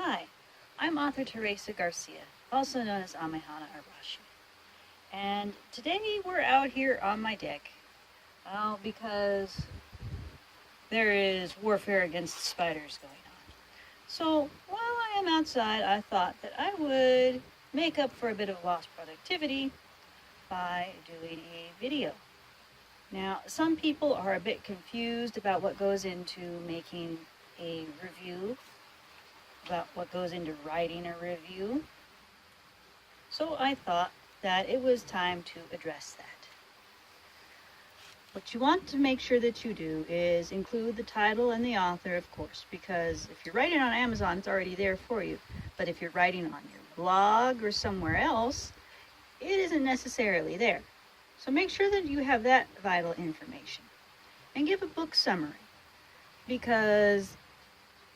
Hi, I'm author Teresa Garcia, also known as Amehana Arashi. And today we're out here on my deck because there is warfare against spiders going on. So while I am outside, I thought that I would make up for a bit of lost productivity by doing a video. Now, some people are a bit confused about what goes into making a review, about what goes into writing a review. So I thought that it was time to address that. What you want to make sure that you do is include the title and the author, of course, because if you're writing on Amazon, it's already there for you. But if you're writing on your blog or somewhere else, it isn't necessarily there. So make sure that you have that vital information. And give a book summary, because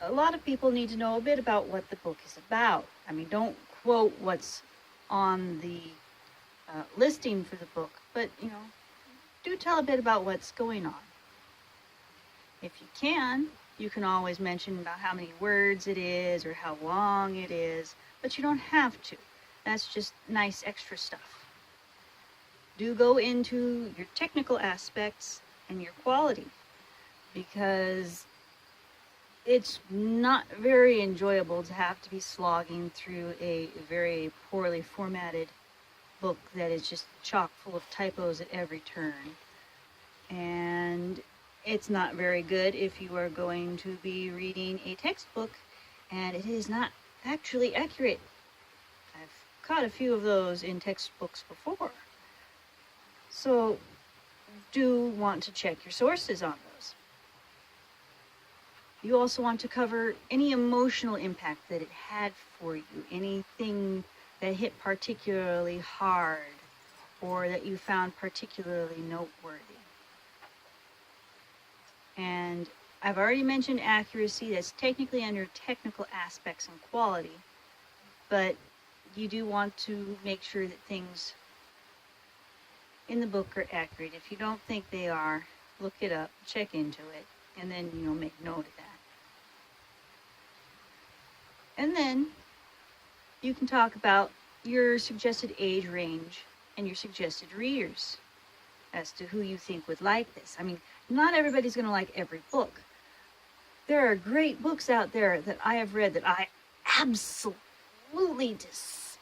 a lot of people need to know a bit about what the book is about. I mean, don't quote what's on the listing for the book, but do tell a bit about what's going on. If you can always mention about how many words it is or how long it is, but you don't have to. That's just nice extra stuff. Do go into your technical aspects and your quality, because it's not very enjoyable to have to be slogging through a very poorly formatted book that is just chock full of typos at every turn. And it's not very good if you are going to be reading a textbook and it is not actually accurate. I've caught a few of those in textbooks before. So do want to check your sources on those. You also want to cover any emotional impact that it had for you, anything that hit particularly hard or that you found particularly noteworthy. And I've already mentioned accuracy. That's technically under technical aspects and quality, but you do want to make sure that things in the book are accurate. If you don't think they are, look it up, check into it, and then make note of that. And then you can talk about your suggested age range and your suggested readers as to who you think would like this. I mean, not everybody's going to like every book. There are great books out there that I have read that I absolutely despised.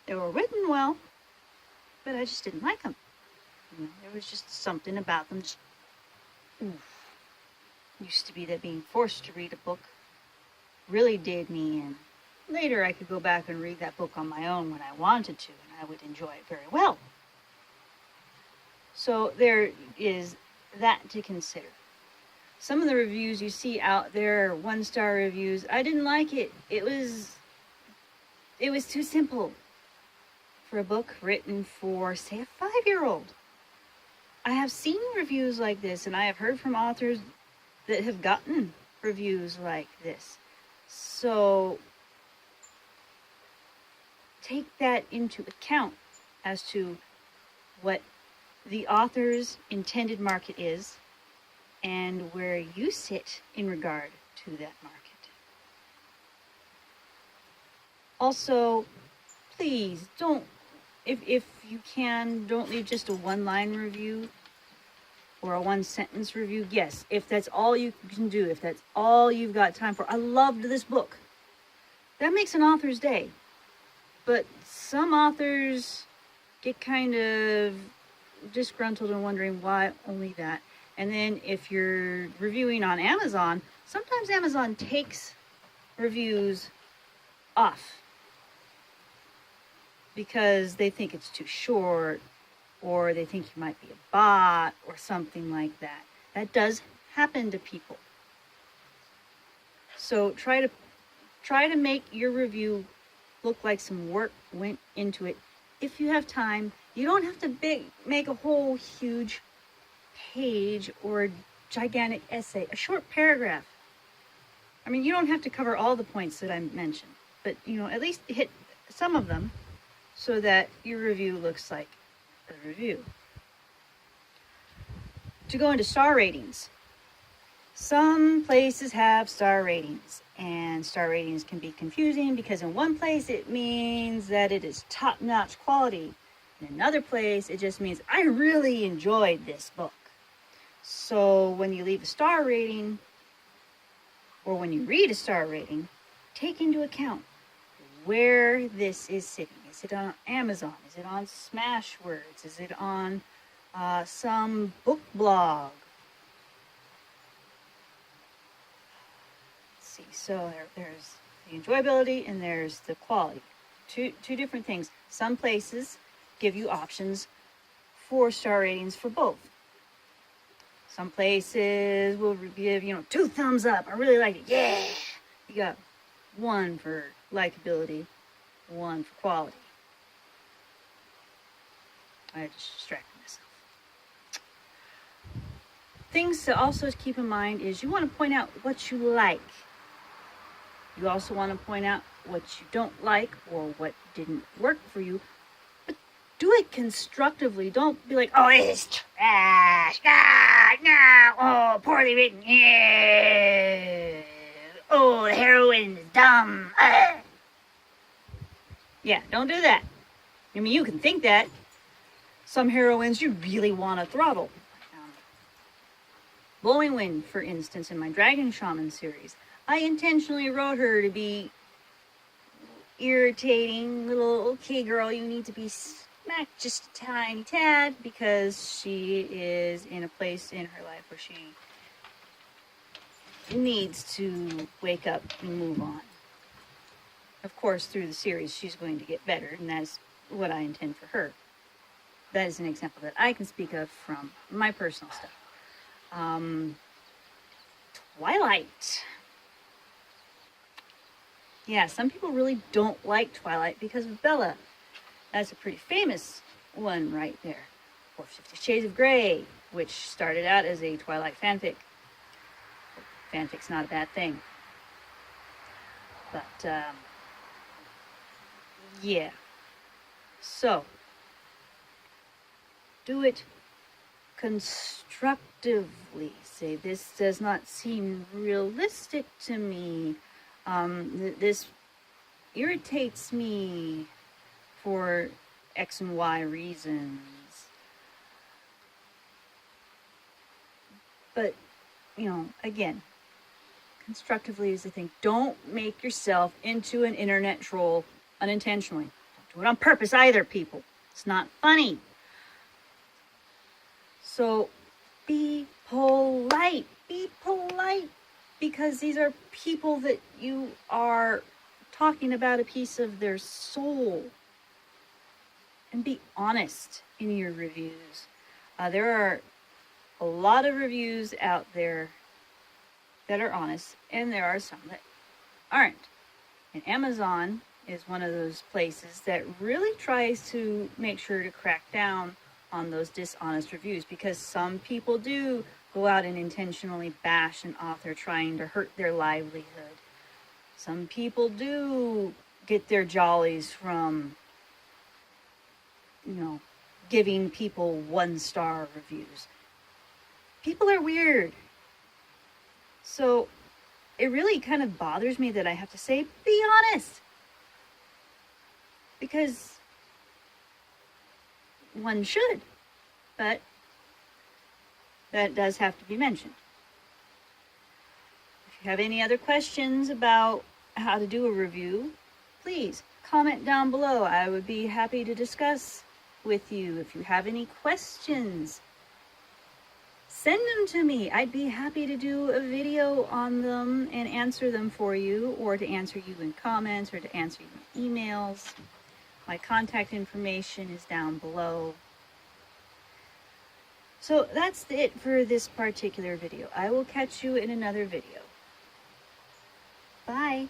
They were written well, but I just didn't like them. There was just something about them. Used to be that being forced to read a book really did me in. Later I could go back and read that book on my own when I wanted to, and I would enjoy it very well. So there is that to consider. Some of the reviews you see out there are 1-star reviews. I didn't like it. It was too simple for a book written for, say, a 5-year-old. I have seen reviews like this, and I have heard from authors that have gotten reviews like this. So take that into account as to what the author's intended market is and where you sit in regard to that market. Also, please don't, if you can, don't leave just a 1-line review or a 1-sentence review. Yes, if that's all you can do, if that's all you've got time for. I loved this book. That makes an author's day. But some authors get kind of disgruntled and wondering why only that. And then if you're reviewing on Amazon, sometimes Amazon takes reviews off because they think it's too short, or they think you might be a bot or something like that. That does happen to people. So try to make your review look like some work went into it. If you have time, you don't have to make a whole huge page or gigantic essay, a short paragraph. I mean, you don't have to cover all the points that I mentioned, but at least hit some of them so that your review looks like review. To go into star ratings, Some places have star ratings, and star ratings can be confusing because in one place it means that it is top-notch quality. In another place, it just means I really enjoyed this book. So when you leave a star rating, or when you read a star rating, take into account where this is sitting. Is it on Amazon? Is it on Smashwords? Is it on some book blog? Let's see. So there's the enjoyability and there's the quality. Two different things. Some places give you options for star ratings for both. Some places will give, 2 thumbs up. I really like it. Yeah. You got 1 for likability, 1 for quality. I just distracted myself. Things to also keep in mind is you want to point out what you like. You also want to point out what you don't like or what didn't work for you. But do it constructively. Don't be like, oh, this is trash. No. Oh, poorly written. Yeah. Oh, the heroine is dumb. Yeah, don't do that. I mean, you can think that. Some heroines you really want to throttle. Blowing Wind, for instance, in my Dragon Shaman series, I intentionally wrote her to be irritating little, okay girl, you need to be smacked just a tiny tad, because she is in a place in her life where she needs to wake up and move on. Of course, through the series, she's going to get better, and that's what I intend for her. That is an example that I can speak of from my personal stuff. Twilight. Yeah, some people really don't like Twilight because of Bella. That's a pretty famous one right there. Or 50 Shades of Grey, which started out as a Twilight fanfic. Fanfic's not a bad thing. But, yeah. So, do it constructively. Say, this does not seem realistic to me. This irritates me for X and Y reasons. But, again, constructively is the thing. Don't make yourself into an internet troll unintentionally. Don't do it on purpose either, people. It's not funny. So be polite. Be polite. Because these are people that you are talking about a piece of their soul. And be honest in your reviews. There are a lot of reviews out there that are honest, and there are some that aren't. And Amazon is one of those places that really tries to make sure to crack down on those dishonest reviews, because some people do go out and intentionally bash an author trying to hurt their livelihood. Some people do get their jollies from, giving people 1-star reviews. People are weird. So it really kind of bothers me that I have to say, be honest. Because one should, but that does have to be mentioned. If you have any other questions about how to do a review, please comment down below. I would be happy to discuss with you. If you have any questions, send them to me. I'd be happy to do a video on them and answer them for you, or to answer you in comments, or to answer you in emails. My contact information is down below. So that's it for this particular video. I will catch you in another video. Bye.